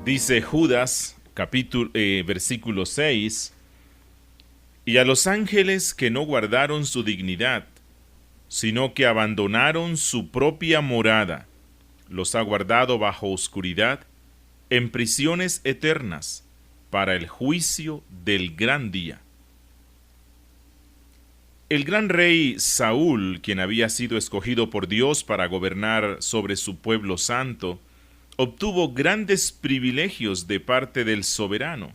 Dice Judas, versículo 6, y a los ángeles que no guardaron su dignidad, sino que abandonaron su propia morada, los ha guardado bajo oscuridad, en prisiones eternas, para el juicio del gran día. El gran rey Saúl, quien había sido escogido por Dios para gobernar sobre su pueblo santo, obtuvo grandes privilegios de parte del soberano.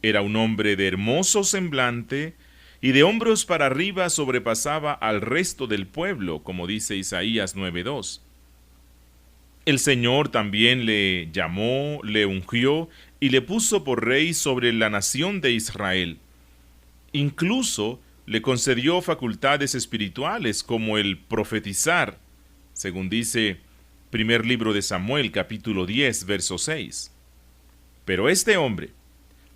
Era un hombre de hermoso semblante y de hombros para arriba sobrepasaba al resto del pueblo, como dice Isaías 9:2. El Señor también le llamó, le ungió y le puso por rey sobre la nación de Israel. Incluso le concedió facultades espirituales como el profetizar, según dice primer libro de Samuel, capítulo 10, verso 6. Pero este hombre,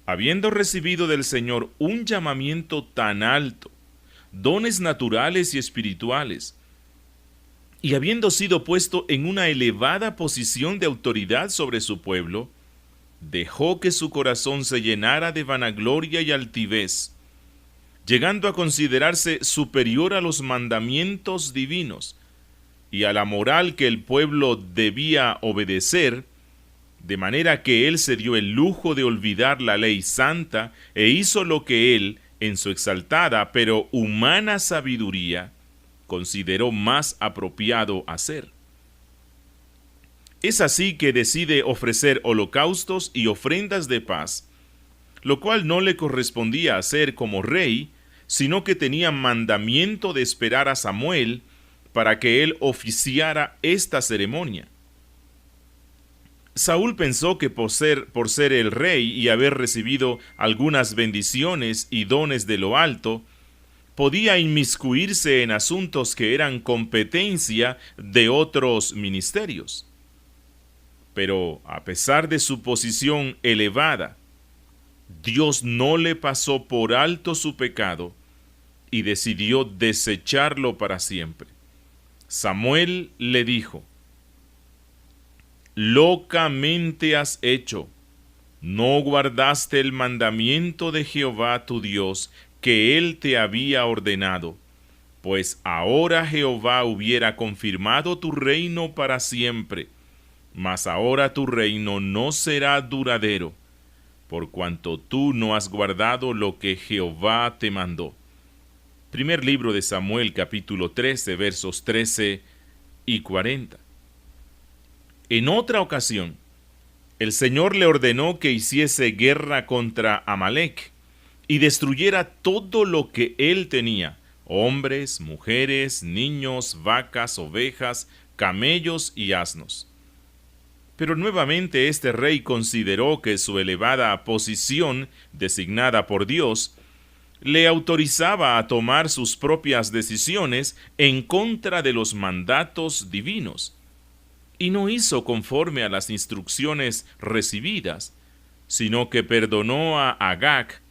habiendo recibido del Señor un llamamiento tan alto, dones naturales y espirituales, y habiendo sido puesto en una elevada posición de autoridad sobre su pueblo, dejó que su corazón se llenara de vanagloria y altivez, llegando a considerarse superior a los mandamientos divinos y a la moral que el pueblo debía obedecer, de manera que él se dio el lujo de olvidar la ley santa e hizo lo que él, en su exaltada pero humana sabiduría, consideró más apropiado hacer. Es así que decide ofrecer holocaustos y ofrendas de paz, lo cual no le correspondía hacer como rey, sino que tenía mandamiento de esperar a Samuel para que él oficiara esta ceremonia. Saúl pensó que por ser el rey y haber recibido algunas bendiciones y dones de lo alto, podía inmiscuirse en asuntos que eran competencia de otros ministerios. Pero a pesar de su posición elevada, Dios no le pasó por alto su pecado y decidió desecharlo para siempre. Samuel le dijo: locamente has hecho, no guardaste el mandamiento de Jehová tu Dios, que él te había ordenado, pues ahora Jehová hubiera confirmado tu reino para siempre, mas ahora tu reino no será duradero, por cuanto tú no has guardado lo que Jehová te mandó. Primer libro de Samuel, capítulo 13, versos 13 y 40. En otra ocasión, el Señor le ordenó que hiciese guerra contra Amalec y destruyera todo lo que él tenía: hombres, mujeres, niños, vacas, ovejas, camellos y asnos. Pero nuevamente este rey consideró que su elevada posición, designada por Dios, le autorizaba a tomar sus propias decisiones en contra de los mandatos divinos, y no hizo conforme a las instrucciones recibidas, sino que perdonó a Agag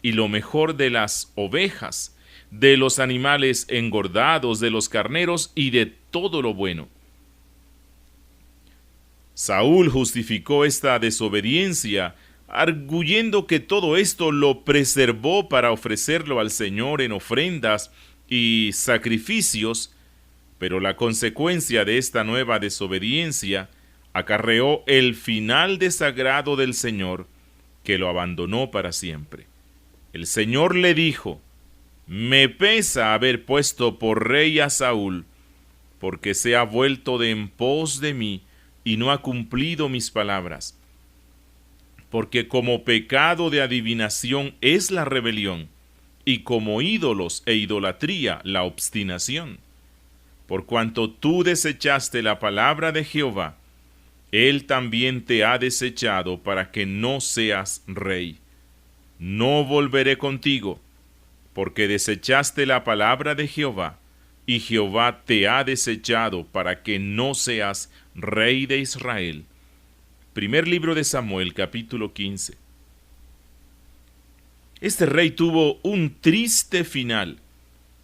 y lo mejor de las ovejas, de los animales engordados, de los carneros y de todo lo bueno. Saúl justificó esta desobediencia, arguyendo que todo esto lo preservó para ofrecerlo al Señor en ofrendas y sacrificios, pero la consecuencia de esta nueva desobediencia acarreó el final desagrado del Señor, que lo abandonó para siempre. El Señor le dijo: me pesa haber puesto por rey a Saúl, porque se ha vuelto de en pos de mí y no ha cumplido mis palabras. Porque como pecado de adivinación es la rebelión, y como ídolos e idolatría la obstinación. Por cuanto tú desechaste la palabra de Jehová, él también te ha desechado para que no seas rey. No volveré contigo, porque desechaste la palabra de Jehová, y Jehová te ha desechado para que no seas rey de Israel. Primer libro de Samuel, capítulo 15. Este rey tuvo un triste final,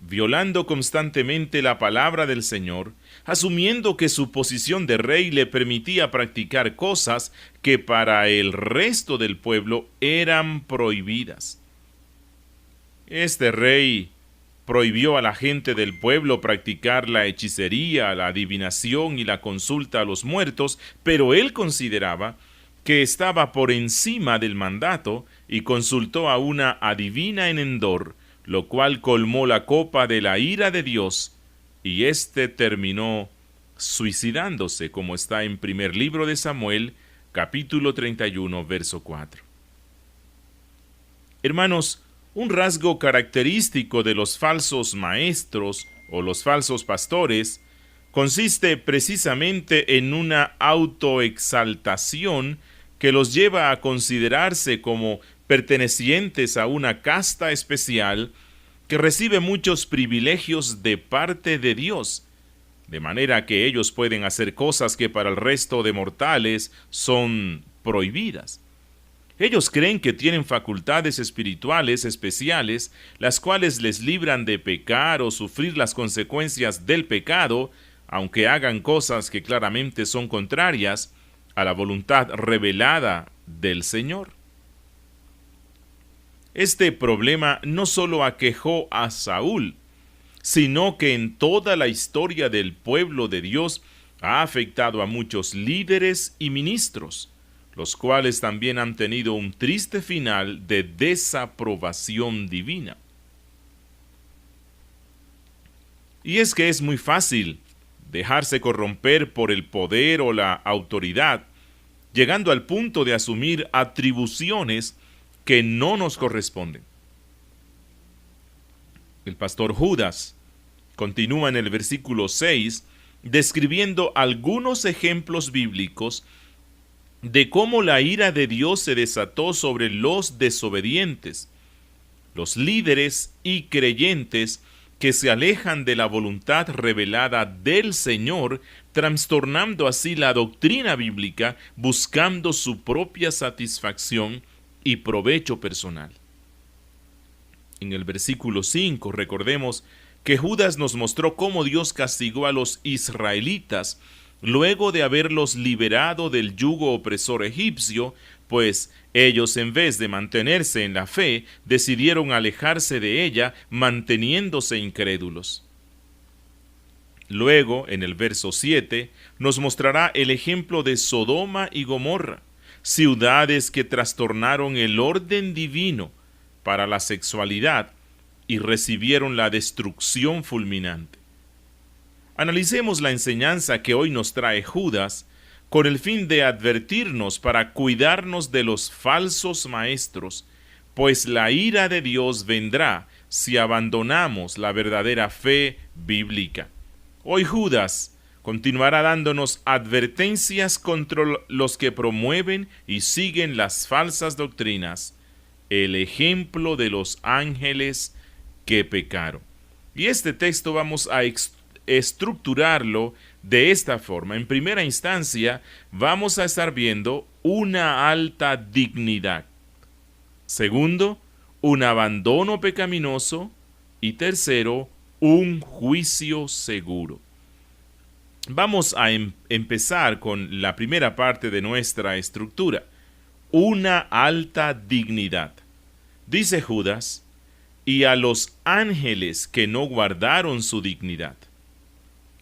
violando constantemente la palabra del Señor, asumiendo que su posición de rey le permitía practicar cosas que para el resto del pueblo eran prohibidas. Este rey prohibió a la gente del pueblo practicar la hechicería, la adivinación y la consulta a los muertos, pero él consideraba que estaba por encima del mandato y consultó a una adivina en Endor, lo cual colmó la copa de la ira de Dios, y éste terminó suicidándose, como está en primer libro de Samuel, capítulo 31, verso 4. Hermanos, un rasgo característico de los falsos maestros o los falsos pastores consiste precisamente en una autoexaltación que los lleva a considerarse como pertenecientes a una casta especial que recibe muchos privilegios de parte de Dios, de manera que ellos pueden hacer cosas que para el resto de mortales son prohibidas. Ellos creen que tienen facultades espirituales especiales, las cuales les libran de pecar o sufrir las consecuencias del pecado, aunque hagan cosas que claramente son contrarias a la voluntad revelada del Señor. Este problema no solo aquejó a Saúl, sino que en toda la historia del pueblo de Dios ha afectado a muchos líderes y ministros, los cuales también han tenido un triste final de desaprobación divina. Y es que es muy fácil dejarse corromper por el poder o la autoridad, llegando al punto de asumir atribuciones que no nos corresponden. El pastor Judas continúa en el versículo 6 describiendo algunos ejemplos bíblicos de cómo la ira de Dios se desató sobre los desobedientes, los líderes y creyentes que se alejan de la voluntad revelada del Señor, trastornando así la doctrina bíblica, buscando su propia satisfacción y provecho personal. En el versículo 5 recordemos que Judas nos mostró cómo Dios castigó a los israelitas luego de haberlos liberado del yugo opresor egipcio, pues ellos, en vez de mantenerse en la fe, decidieron alejarse de ella, manteniéndose incrédulos. Luego, en el verso 7, nos mostrará el ejemplo de Sodoma y Gomorra, ciudades que trastornaron el orden divino para la sexualidad y recibieron la destrucción fulminante. Analicemos la enseñanza que hoy nos trae Judas con el fin de advertirnos para cuidarnos de los falsos maestros, pues la ira de Dios vendrá si abandonamos la verdadera fe bíblica. Hoy Judas continuará dándonos advertencias contra los que promueven y siguen las falsas doctrinas, el ejemplo de los ángeles que pecaron. Y este texto vamos a estructurarlo de esta forma. En primera instancia, vamos a estar viendo una alta dignidad. Segundo, un abandono pecaminoso. Y tercero, un juicio seguro. Vamos a empezar con la primera parte de nuestra estructura. Una alta dignidad. Dice Judas, y a los ángeles que no guardaron su dignidad.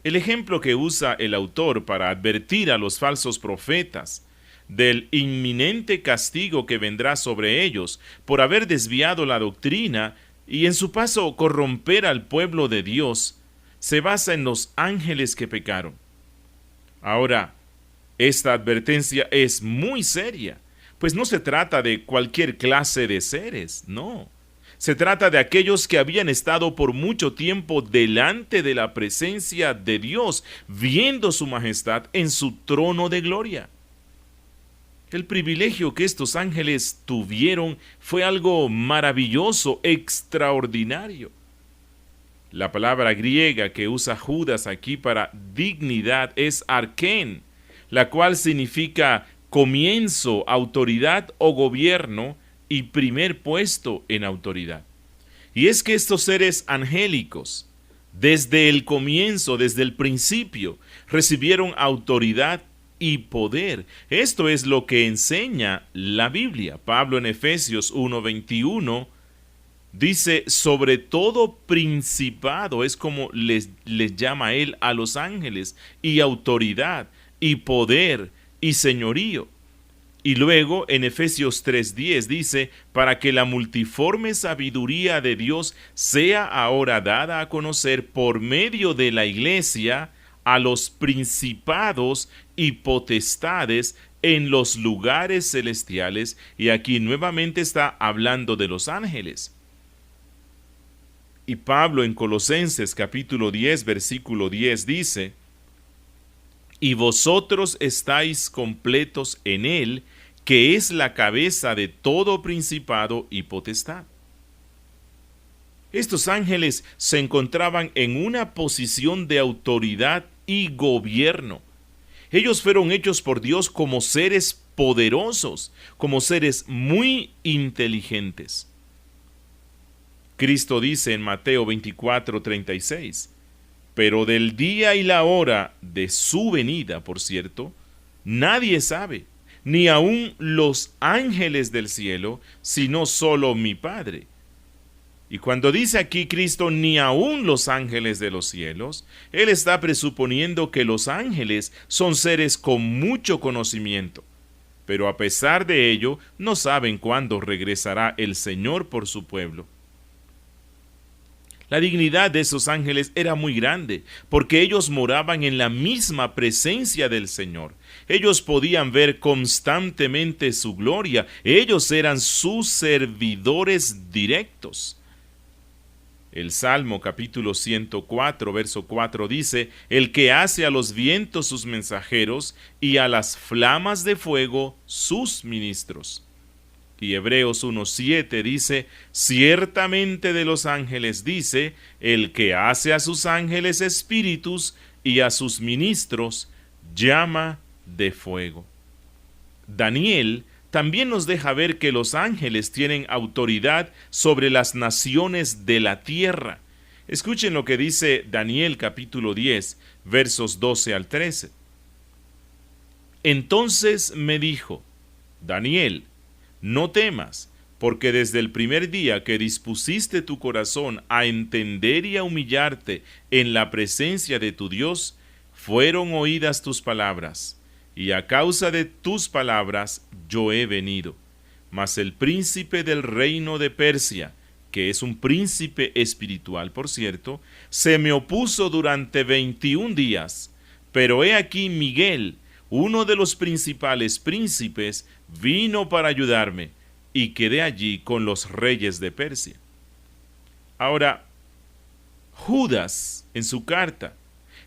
El ejemplo que usa el autor para advertir a los falsos profetas del inminente castigo que vendrá sobre ellos por haber desviado la doctrina y en su paso corromper al pueblo de Dios, se basa en los ángeles que pecaron. Ahora, esta advertencia es muy seria, pues no se trata de cualquier clase de seres, no. Se trata de aquellos que habían estado por mucho tiempo delante de la presencia de Dios, viendo su majestad en su trono de gloria. El privilegio que estos ángeles tuvieron fue algo maravilloso, extraordinario. La palabra griega que usa Judas aquí para dignidad es arken, la cual significa comienzo, autoridad o gobierno, y primer puesto en autoridad. Y es que estos seres angélicos, desde el comienzo, desde el principio, recibieron autoridad y poder. Esto es lo que enseña la Biblia. Pablo en Efesios 1:21 dice, sobre todo principado, es como les llama él a los ángeles, y autoridad, y poder, y señorío. Y luego en Efesios 3:10 dice, para que la multiforme sabiduría de Dios sea ahora dada a conocer por medio de la iglesia a los principados y potestades en los lugares celestiales. Y aquí nuevamente está hablando de los ángeles. Y Pablo en Colosenses capítulo 10, versículo 10 dice, y vosotros estáis completos en él, que es la cabeza de todo principado y potestad. Estos ángeles se encontraban en una posición de autoridad y gobierno. Ellos fueron hechos por Dios como seres poderosos, como seres muy inteligentes. Cristo dice en Mateo 24:36, pero del día y la hora de su venida, por cierto, nadie sabe, ni aun los ángeles del cielo, sino solo mi Padre. Y cuando dice aquí Cristo, ni aun los ángeles de los cielos, Él está presuponiendo que los ángeles son seres con mucho conocimiento, pero a pesar de ello, no saben cuándo regresará el Señor por su pueblo. La dignidad de esos ángeles era muy grande, porque ellos moraban en la misma presencia del Señor. Ellos podían ver constantemente su gloria. Ellos eran sus servidores directos. El Salmo capítulo 104, verso 4 dice, el que hace a los vientos sus mensajeros y a las flamas de fuego sus ministros. Y Hebreos 1:7 dice, ciertamente de los ángeles dice, el que hace a sus ángeles espíritus y a sus ministros llama de fuego. Daniel también nos deja ver que los ángeles tienen autoridad sobre las naciones de la tierra. Escuchen lo que dice Daniel capítulo 10, versos 12 al 13. Entonces me dijo, Daniel, no temas, porque desde el primer día que dispusiste tu corazón a entender y a humillarte en la presencia de tu Dios, fueron oídas tus palabras, y a causa de tus palabras yo he venido. Mas el príncipe del reino de Persia, que es un príncipe espiritual, por cierto, se me opuso durante 21 días, pero he aquí Miguel, uno de los principales príncipes, vino para ayudarme, y quedé allí con los reyes de Persia. Ahora, Judas, en su carta,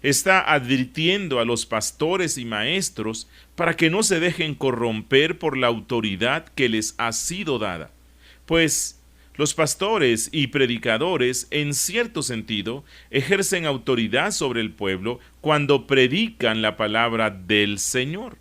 está advirtiendo a los pastores y maestros para que no se dejen corromper por la autoridad que les ha sido dada, pues los pastores y predicadores, en cierto sentido, ejercen autoridad sobre el pueblo cuando predican la palabra del Señor.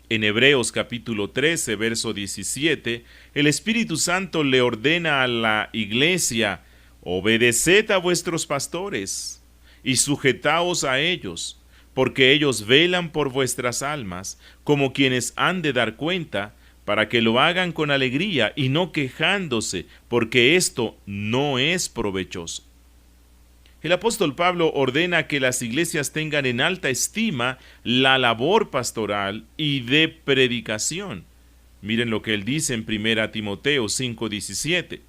En Hebreos capítulo 13, verso 17, el Espíritu Santo le ordena a la iglesia, obedeced a vuestros pastores y sujetaos a ellos, porque ellos velan por vuestras almas, como quienes han de dar cuenta, para que lo hagan con alegría y no quejándose, porque esto no es provechoso. El apóstol Pablo ordena que las iglesias tengan en alta estima la labor pastoral y de predicación. Miren lo que él dice en 1 Timoteo 5:17.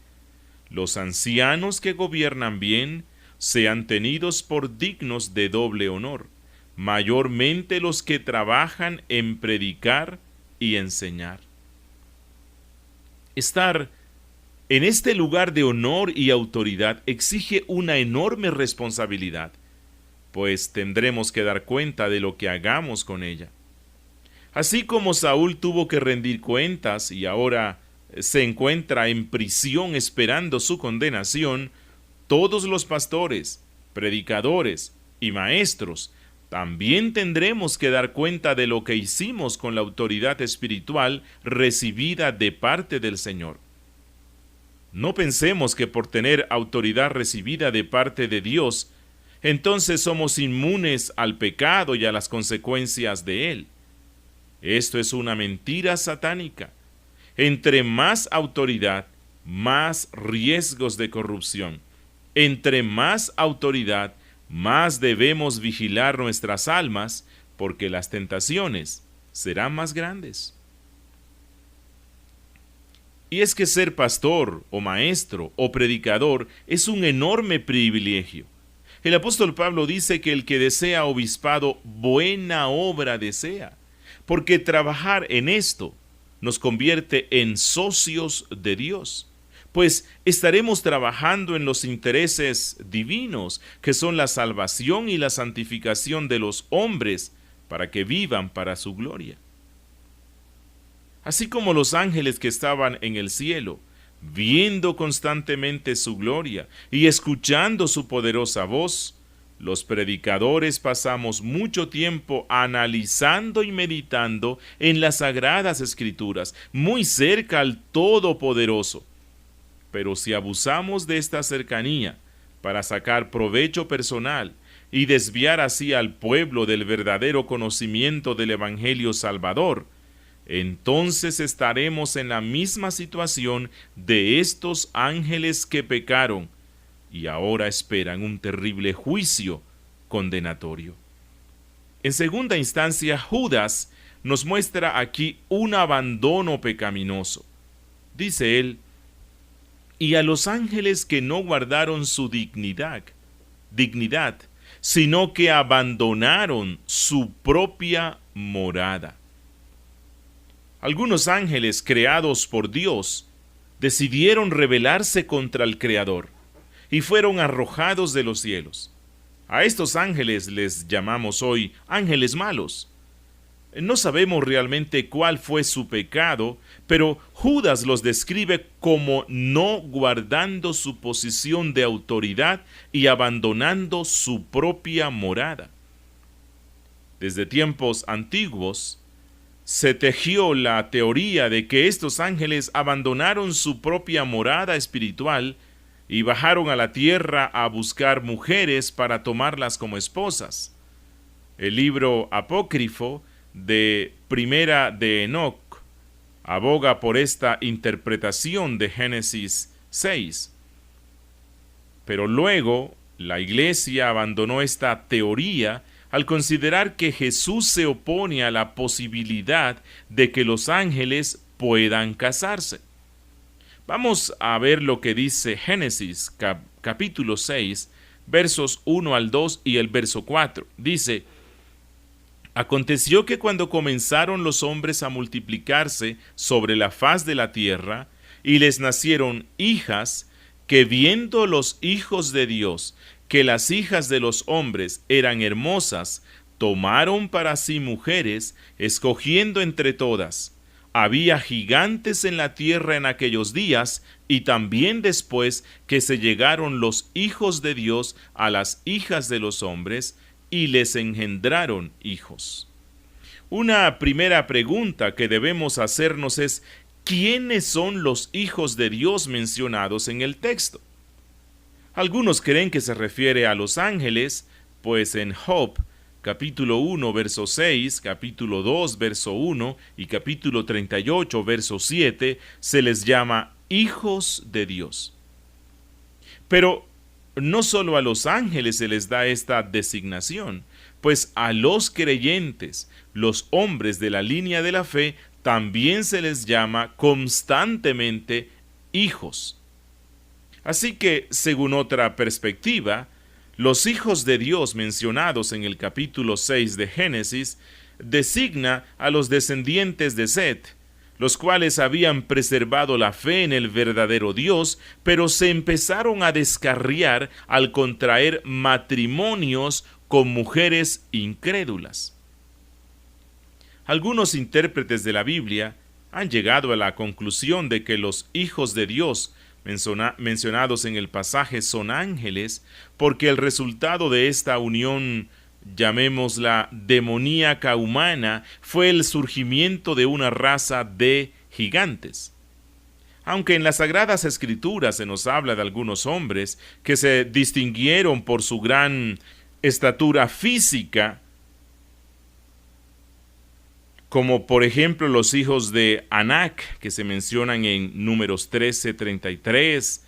Los ancianos que gobiernan bien sean tenidos por dignos de doble honor, mayormente los que trabajan en predicar y enseñar. Estar en este lugar de honor y autoridad exige una enorme responsabilidad, pues tendremos que dar cuenta de lo que hagamos con ella. Así como Saúl tuvo que rendir cuentas y ahora se encuentra en prisión esperando su condenación, todos los pastores, predicadores y maestros también tendremos que dar cuenta de lo que hicimos con la autoridad espiritual recibida de parte del Señor. No pensemos que por tener autoridad recibida de parte de Dios, entonces somos inmunes al pecado y a las consecuencias de él. Esto es una mentira satánica. Entre más autoridad, más riesgos de corrupción. Entre más autoridad, más debemos vigilar nuestras almas, porque las tentaciones serán más grandes. Y es que ser pastor, o maestro, o predicador es un enorme privilegio. El apóstol Pablo dice que el que desea obispado, buena obra desea, porque trabajar en esto nos convierte en socios de Dios, pues estaremos trabajando en los intereses divinos, que son la salvación y la santificación de los hombres, para que vivan para su gloria. Así como los ángeles que estaban en el cielo, viendo constantemente su gloria y escuchando su poderosa voz, los predicadores pasamos mucho tiempo analizando y meditando en las sagradas escrituras, muy cerca al Todopoderoso. Pero si abusamos de esta cercanía para sacar provecho personal y desviar así al pueblo del verdadero conocimiento del Evangelio Salvador, entonces estaremos en la misma situación de estos ángeles que pecaron y ahora esperan un terrible juicio condenatorio. En segunda instancia, Judas nos muestra aquí un abandono pecaminoso. Dice él, y a los ángeles que no guardaron su dignidad, sino que abandonaron su propia morada. Algunos ángeles creados por Dios decidieron rebelarse contra el Creador y fueron arrojados de los cielos. A estos ángeles les llamamos hoy ángeles malos. No sabemos realmente cuál fue su pecado, pero Judas los describe como no guardando su posición de autoridad y abandonando su propia morada. Desde tiempos antiguos, se tejió la teoría de que estos ángeles abandonaron su propia morada espiritual y bajaron a la tierra a buscar mujeres para tomarlas como esposas. El libro apócrifo de Primera de Enoc aboga por esta interpretación de Génesis 6. Pero luego la Iglesia abandonó esta teoría al considerar que Jesús se opone a la posibilidad de que los ángeles puedan casarse. Vamos a ver lo que dice Génesis capítulo 6, versos 1 al 2 y el verso 4. Dice, aconteció que cuando comenzaron los hombres a multiplicarse sobre la faz de la tierra, y les nacieron hijas, que viendo los hijos de Dios que las hijas de los hombres eran hermosas, tomaron para sí mujeres, escogiendo entre todas. Había gigantes en la tierra en aquellos días, y también después que se llegaron los hijos de Dios a las hijas de los hombres, y les engendraron hijos. Una primera pregunta que debemos hacernos es, ¿quiénes son los hijos de Dios mencionados en el texto? Algunos creen que se refiere a los ángeles, pues en Job, capítulo 1, verso 6, capítulo 2, verso 1 y capítulo 38, verso 7, se les llama hijos de Dios. Pero no solo a los ángeles se les da esta designación, pues a los creyentes, los hombres de la línea de la fe, también se les llama constantemente hijos. Así que, según otra perspectiva, los hijos de Dios mencionados en el capítulo 6 de Génesis designa a los descendientes de Set, los cuales habían preservado la fe en el verdadero Dios, pero se empezaron a descarriar al contraer matrimonios con mujeres incrédulas. Algunos intérpretes de la Biblia han llegado a la conclusión de que los hijos de Dios mencionados en el pasaje son ángeles, porque el resultado de esta unión, llamémosla demoníaca humana, fue el surgimiento de una raza de gigantes. Aunque en las Sagradas Escrituras se nos habla de algunos hombres que se distinguieron por su gran estatura física, como por ejemplo los hijos de Anac, que se mencionan en Números 13:33,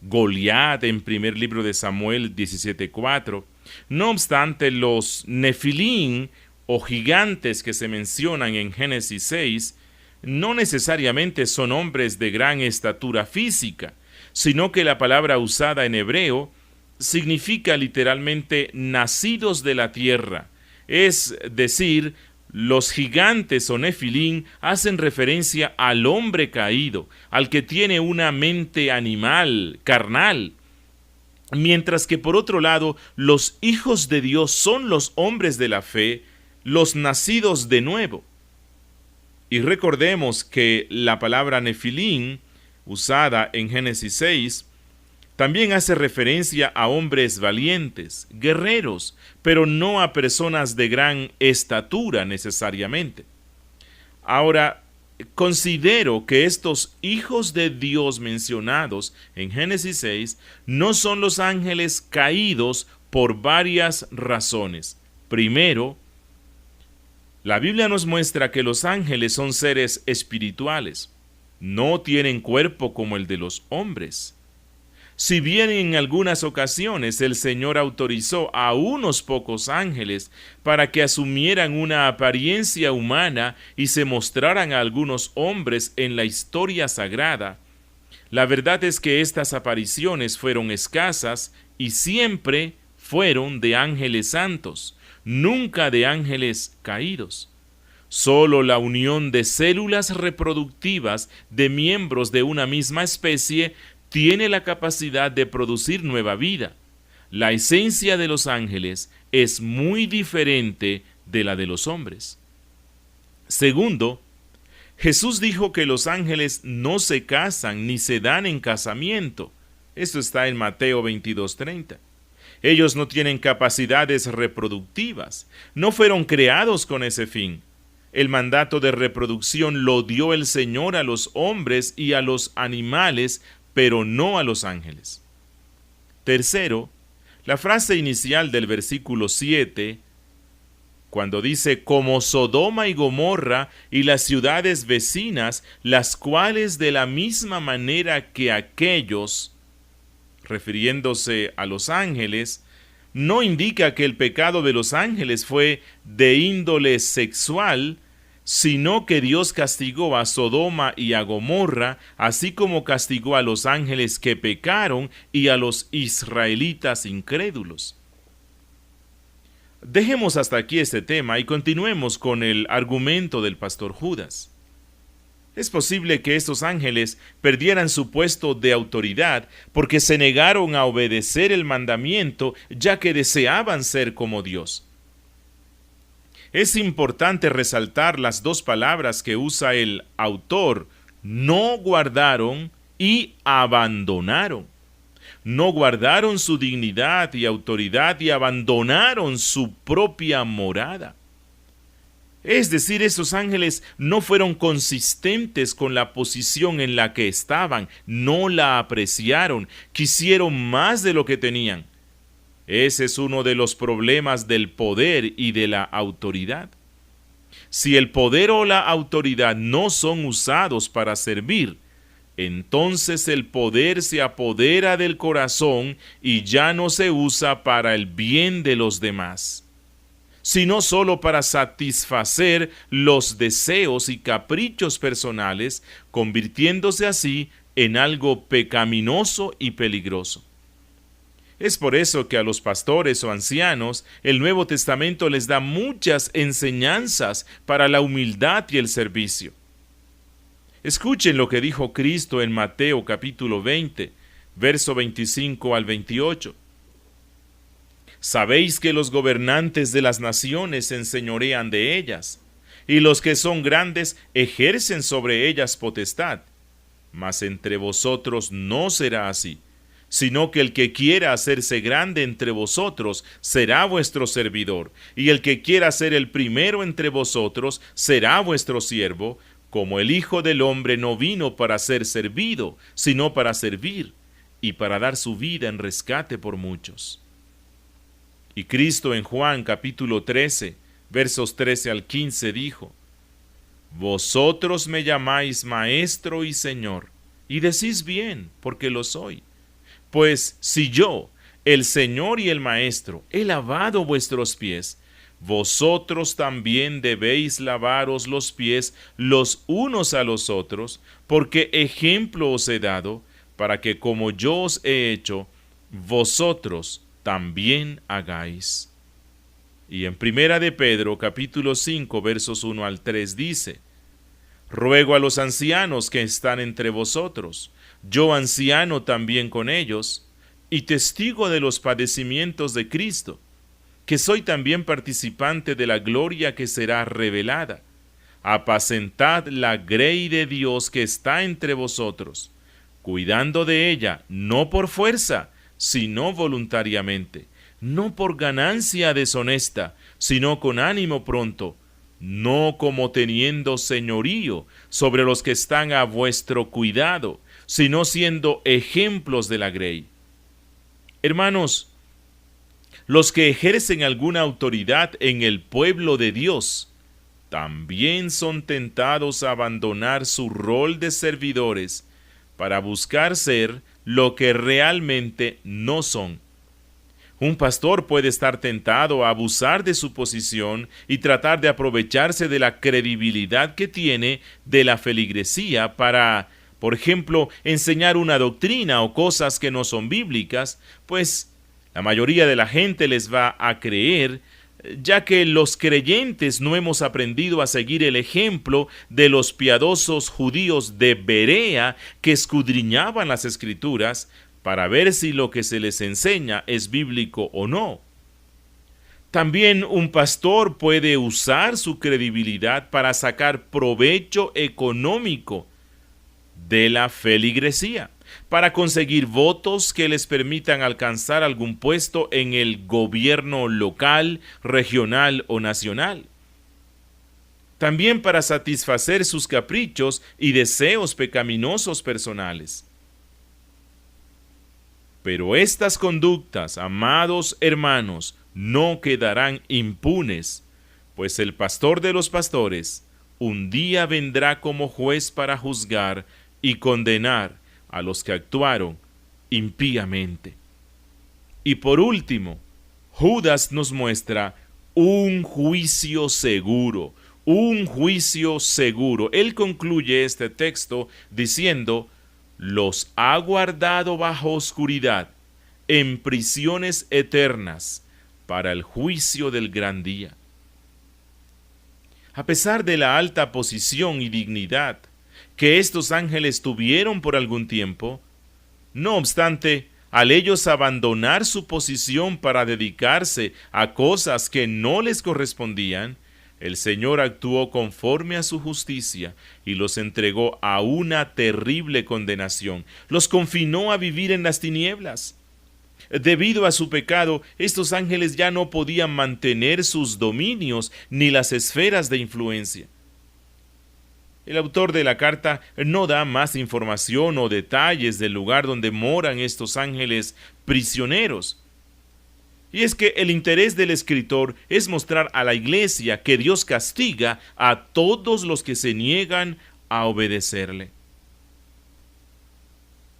Goliat en primer libro de Samuel 17:4. No obstante, los Nefilín o gigantes que se mencionan en Génesis 6 no necesariamente son hombres de gran estatura física, sino que la palabra usada en hebreo significa literalmente nacidos de la tierra, es decir, los gigantes o nefilín hacen referencia al hombre caído, al que tiene una mente animal, carnal, mientras que por otro lado, los hijos de Dios son los hombres de la fe, los nacidos de nuevo. Y recordemos que la palabra nefilín, usada en Génesis 6, también hace referencia a hombres valientes, guerreros, pero no a personas de gran estatura necesariamente. Ahora, considero que estos hijos de Dios mencionados en Génesis 6 no son los ángeles caídos por varias razones. Primero, la Biblia nos muestra que los ángeles son seres espirituales, no tienen cuerpo como el de los hombres. Si bien en algunas ocasiones el Señor autorizó a unos pocos ángeles para que asumieran una apariencia humana y se mostraran a algunos hombres en la historia sagrada, la verdad es que estas apariciones fueron escasas y siempre fueron de ángeles santos, nunca de ángeles caídos. Solo la unión de células reproductivas de miembros de una misma especie tiene la capacidad de producir nueva vida. La esencia de los ángeles es muy diferente de la de los hombres. Segundo, Jesús dijo que los ángeles no se casan ni se dan en casamiento. Esto está en Mateo 22:30. Ellos no tienen capacidades reproductivas, no fueron creados con ese fin. El mandato de reproducción lo dio el Señor a los hombres y a los animales, pero no a los ángeles. Tercero, la frase inicial del versículo 7, cuando dice, como Sodoma y Gomorra y las ciudades vecinas, las cuales de la misma manera que aquellos, refiriéndose a los ángeles, no indica que el pecado de los ángeles fue de índole sexual, sino que Dios castigó a Sodoma y a Gomorra, así como castigó a los ángeles que pecaron y a los israelitas incrédulos. Dejemos hasta aquí este tema y continuemos con el argumento del pastor Judas. Es posible que estos ángeles perdieran su puesto de autoridad porque se negaron a obedecer el mandamiento, ya que deseaban ser como Dios. Es importante resaltar las dos palabras que usa el autor: no guardaron y abandonaron. No guardaron su dignidad y autoridad y abandonaron su propia morada. Es decir, esos ángeles no fueron consistentes con la posición en la que estaban, no la apreciaron, quisieron más de lo que tenían. Ese es uno de los problemas del poder y de la autoridad. Si el poder o la autoridad no son usados para servir, entonces el poder se apodera del corazón y ya no se usa para el bien de los demás, sino solo para satisfacer los deseos y caprichos personales, convirtiéndose así en algo pecaminoso y peligroso. Es por eso que a los pastores o ancianos el Nuevo Testamento les da muchas enseñanzas para la humildad y el servicio. Escuchen lo que dijo Cristo en Mateo capítulo 20, verso 25 al 28. Sabéis que los gobernantes de las naciones se enseñorean de ellas, y los que son grandes ejercen sobre ellas potestad. Mas entre vosotros no será así, sino que el que quiera hacerse grande entre vosotros será vuestro servidor, y el que quiera ser el primero entre vosotros será vuestro siervo, como el Hijo del Hombre no vino para ser servido, sino para servir, y para dar su vida en rescate por muchos. Y Cristo en Juan capítulo 13, versos 13 al 15 dijo: Vosotros me llamáis Maestro y Señor, y decís bien, porque lo soy. Pues si yo, el Señor y el Maestro, he lavado vuestros pies, vosotros también debéis lavaros los pies los unos a los otros, porque ejemplo os he dado, para que como yo os he hecho, vosotros también hagáis. Y en Primera de Pedro, capítulo 5, versos 1 al 3 dice: Ruego a los ancianos que están entre vosotros, yo anciano también con ellos, y testigo de los padecimientos de Cristo, que soy también participante de la gloria que será revelada. Apacentad la grey de Dios que está entre vosotros, cuidando de ella, no por fuerza, sino voluntariamente, no por ganancia deshonesta, sino con ánimo pronto, no como teniendo señorío sobre los que están a vuestro cuidado, sino siendo ejemplos de la grey. Hermanos, los que ejercen alguna autoridad en el pueblo de Dios, también son tentados a abandonar su rol de servidores para buscar ser lo que realmente no son. Un pastor puede estar tentado a abusar de su posición y tratar de aprovecharse de la credibilidad que tiene de la feligresía para, por ejemplo, enseñar una doctrina o cosas que no son bíblicas, pues la mayoría de la gente les va a creer, ya que los creyentes no hemos aprendido a seguir el ejemplo de los piadosos judíos de Berea que escudriñaban las Escrituras para ver si lo que se les enseña es bíblico o no. También un pastor puede usar su credibilidad para sacar provecho económico de la feligresía, para conseguir votos que les permitan alcanzar algún puesto en el gobierno local, regional o nacional. También para satisfacer sus caprichos y deseos pecaminosos personales. Pero estas conductas, amados hermanos, no quedarán impunes, pues el pastor de los pastores un día vendrá como juez para juzgar y condenar a los que actuaron impíamente. Y por último, Judas nos muestra un juicio seguro, un juicio seguro. Él concluye este texto diciendo: los ha guardado bajo oscuridad, en prisiones eternas, para el juicio del gran día. A pesar de la alta posición y dignidad que estos ángeles tuvieron por algún tiempo, no obstante, al ellos abandonar su posición para dedicarse a cosas que no les correspondían, el Señor actuó conforme a su justicia y los entregó a una terrible condenación. Los confinó a vivir en las tinieblas. Debido a su pecado, estos ángeles ya no podían mantener sus dominios ni las esferas de influencia. El autor de la carta no da más información o detalles del lugar donde moran estos ángeles prisioneros. Y es que el interés del escritor es mostrar a la iglesia que Dios castiga a todos los que se niegan a obedecerle.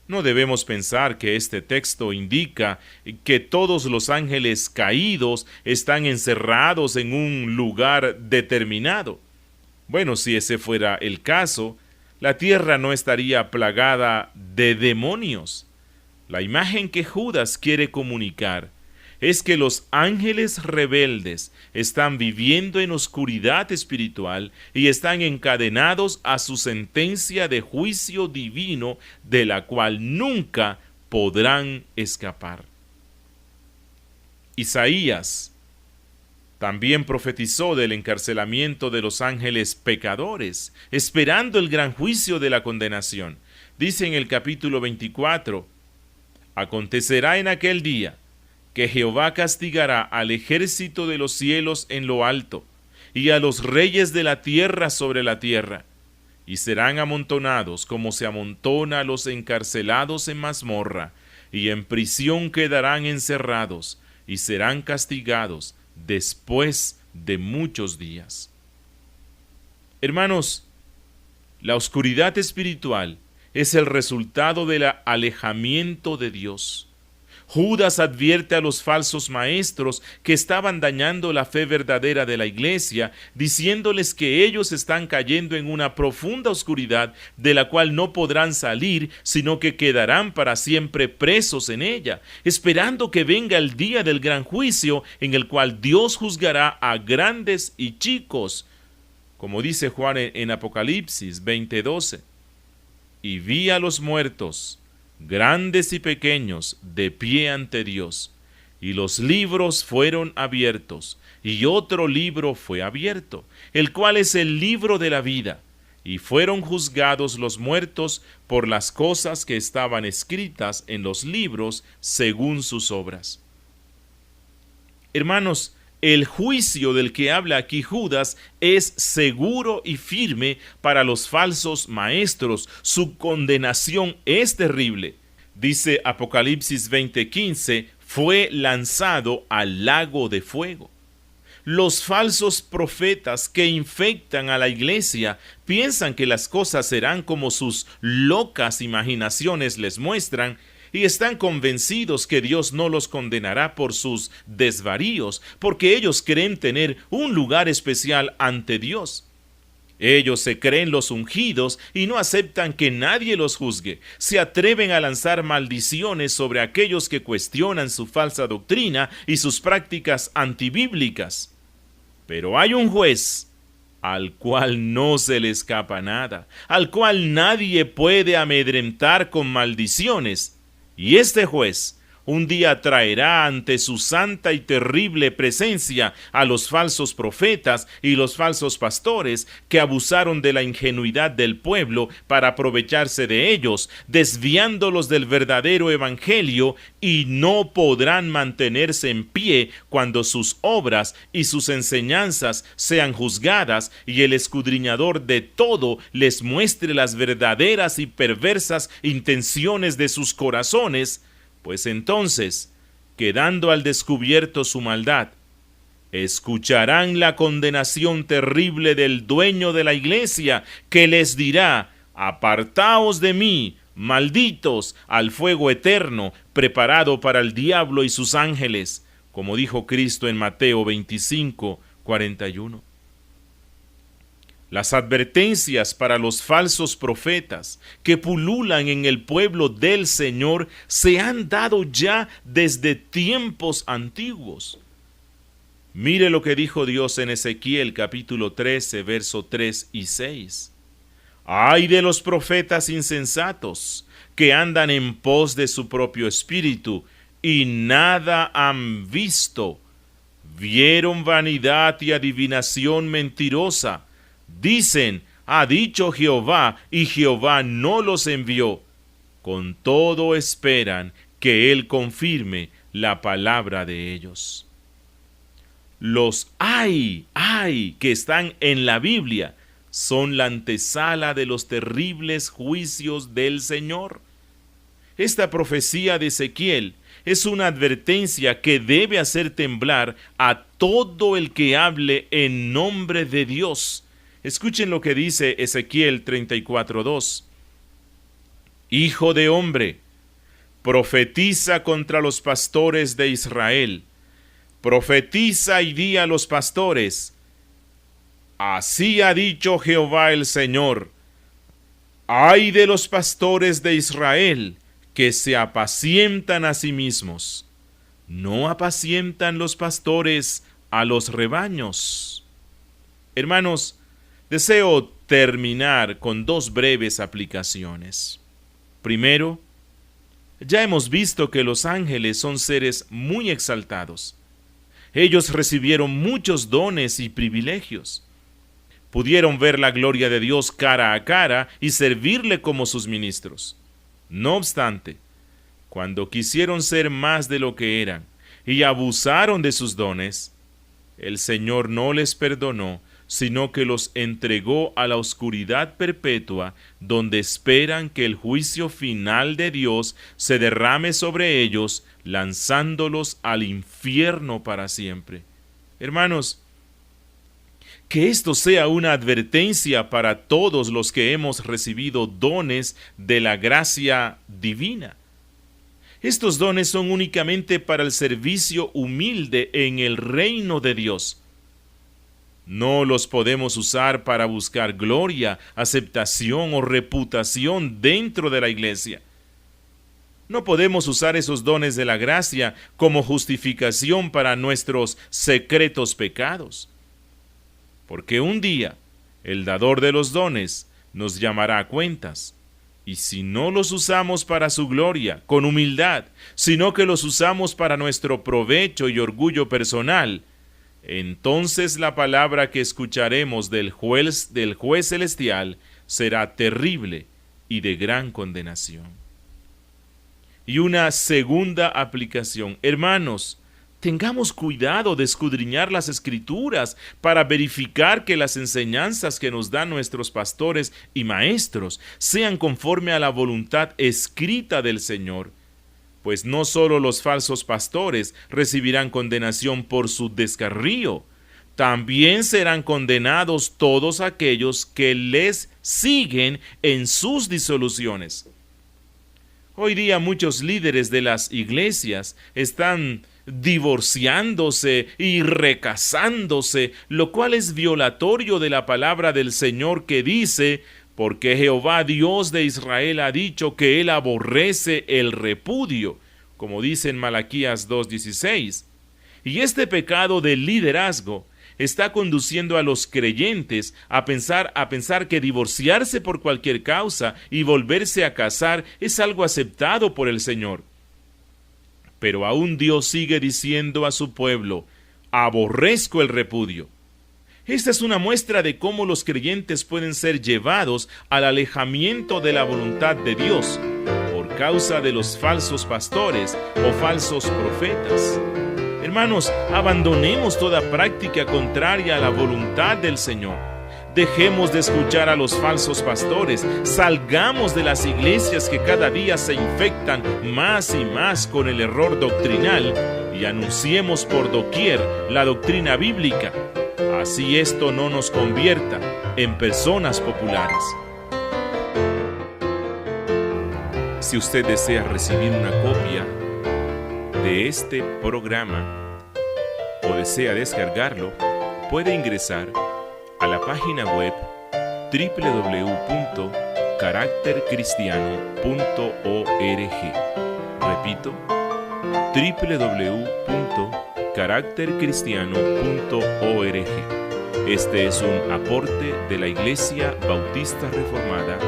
No debemos pensar que este texto indica que todos los ángeles caídos están encerrados en un lugar determinado. Bueno, si ese fuera el caso, la tierra no estaría plagada de demonios. La imagen que Judas quiere comunicar es que los ángeles rebeldes están viviendo en oscuridad espiritual y están encadenados a su sentencia de juicio divino, de la cual nunca podrán escapar. Isaías también profetizó del encarcelamiento de los ángeles pecadores, esperando el gran juicio de la condenación. Dice en el capítulo 24, acontecerá en aquel día que Jehová castigará al ejército de los cielos en lo alto, y a los reyes de la tierra sobre la tierra, y serán amontonados como se amontona a los encarcelados en mazmorra, y en prisión quedarán encerrados, y serán castigados después de muchos días. Hermanos, la oscuridad espiritual es el resultado del alejamiento de Dios. Judas advierte a los falsos maestros que estaban dañando la fe verdadera de la iglesia, diciéndoles que ellos están cayendo en una profunda oscuridad de la cual no podrán salir, sino que quedarán para siempre presos en ella, esperando que venga el día del gran juicio en el cual Dios juzgará a grandes y chicos, como dice Juan en Apocalipsis 20:12. Y vi a los muertos, grandes y pequeños, de pie ante Dios, y los libros fueron abiertos, y otro libro fue abierto, el cual es el libro de la vida, y fueron juzgados los muertos por las cosas que estaban escritas en los libros según sus obras. Hermanos, el juicio del que habla aquí Judas es seguro y firme para los falsos maestros. Su condenación es terrible. Dice Apocalipsis 20:15, fue lanzado al lago de fuego. Los falsos profetas que infectan a la iglesia piensan que las cosas serán como sus locas imaginaciones les muestran, y están convencidos que Dios no los condenará por sus desvaríos, porque ellos creen tener un lugar especial ante Dios. Ellos se creen los ungidos y no aceptan que nadie los juzgue. Se atreven a lanzar maldiciones sobre aquellos que cuestionan su falsa doctrina y sus prácticas antibíblicas. Pero hay un juez al cual no se le escapa nada, al cual nadie puede amedrentar con maldiciones. Y este juez un día traerá ante su santa y terrible presencia a los falsos profetas y los falsos pastores que abusaron de la ingenuidad del pueblo para aprovecharse de ellos, desviándolos del verdadero evangelio, y no podrán mantenerse en pie cuando sus obras y sus enseñanzas sean juzgadas y el escudriñador de todo les muestre las verdaderas y perversas intenciones de sus corazones. Pues entonces, quedando al descubierto su maldad, escucharán la condenación terrible del dueño de la iglesia, que les dirá: apartaos de mí, malditos, al fuego eterno, preparado para el diablo y sus ángeles, como dijo Cristo en Mateo 25:41. Las advertencias para los falsos profetas que pululan en el pueblo del Señor se han dado ya desde tiempos antiguos. Mire lo que dijo Dios en Ezequiel capítulo 13, verso 3 y 6. ¡Ay de los profetas insensatos que andan en pos de su propio espíritu y nada han visto! Vieron vanidad y adivinación mentirosa. Dicen: ha dicho Jehová, y Jehová no los envió. Con todo esperan que Él confirme la palabra de ellos. Los ay que están en la Biblia son la antesala de los terribles juicios del Señor. Esta profecía de Ezequiel es una advertencia que debe hacer temblar a todo el que hable en nombre de Dios. Escuchen lo que dice Ezequiel 34:2. Hijo de hombre, profetiza contra los pastores de Israel. Profetiza y di a los pastores: así ha dicho Jehová el Señor. Ay de los pastores de Israel que se apacientan a sí mismos. ¿No apacientan los pastores a los rebaños? Hermanos, deseo terminar con dos breves aplicaciones. Primero, ya hemos visto que los ángeles son seres muy exaltados. Ellos recibieron muchos dones y privilegios. Pudieron ver la gloria de Dios cara a cara y servirle como sus ministros. No obstante, cuando quisieron ser más de lo que eran y abusaron de sus dones, el Señor no les perdonó, sino que los entregó a la oscuridad perpetua, donde esperan que el juicio final de Dios se derrame sobre ellos, lanzándolos al infierno para siempre. Hermanos, que esto sea una advertencia para todos los que hemos recibido dones de la gracia divina. Estos dones son únicamente para el servicio humilde en el reino de Dios. No los podemos usar para buscar gloria, aceptación o reputación dentro de la iglesia. No podemos usar esos dones de la gracia como justificación para nuestros secretos pecados. Porque un día el dador de los dones nos llamará a cuentas. Y si no los usamos para su gloria, con humildad, sino que los usamos para nuestro provecho y orgullo personal, entonces la palabra que escucharemos del juez celestial será terrible y de gran condenación. Y una segunda aplicación. Hermanos, tengamos cuidado de escudriñar las Escrituras para verificar que las enseñanzas que nos dan nuestros pastores y maestros sean conforme a la voluntad escrita del Señor. Pues no solo los falsos pastores recibirán condenación por su descarrío, también serán condenados todos aquellos que les siguen en sus disoluciones. Hoy día muchos líderes de las iglesias están divorciándose y recasándose, lo cual es violatorio de la palabra del Señor que dice: porque Jehová Dios de Israel ha dicho que él aborrece el repudio, como dice en Malaquías 2:16. Y este pecado del liderazgo está conduciendo a los creyentes a pensar que divorciarse por cualquier causa y volverse a casar es algo aceptado por el Señor. Pero aún Dios sigue diciendo a su pueblo: aborrezco el repudio. Esta es una muestra de cómo los creyentes pueden ser llevados al alejamiento de la voluntad de Dios por causa de los falsos pastores o falsos profetas. Hermanos, abandonemos toda práctica contraria a la voluntad del Señor. Dejemos de escuchar a los falsos pastores, salgamos de las iglesias que cada día se infectan más y más con el error doctrinal y anunciemos por doquier la doctrina bíblica. Así esto no nos convierta en personas populares. Si usted desea recibir una copia de este programa o desea descargarlo, puede ingresar a la página web www.caractercristiano.org. Repito, www.caractercristiano.org. Este es un aporte de la Iglesia Bautista Reformada,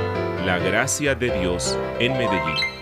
La Gracia de Dios en Medellín.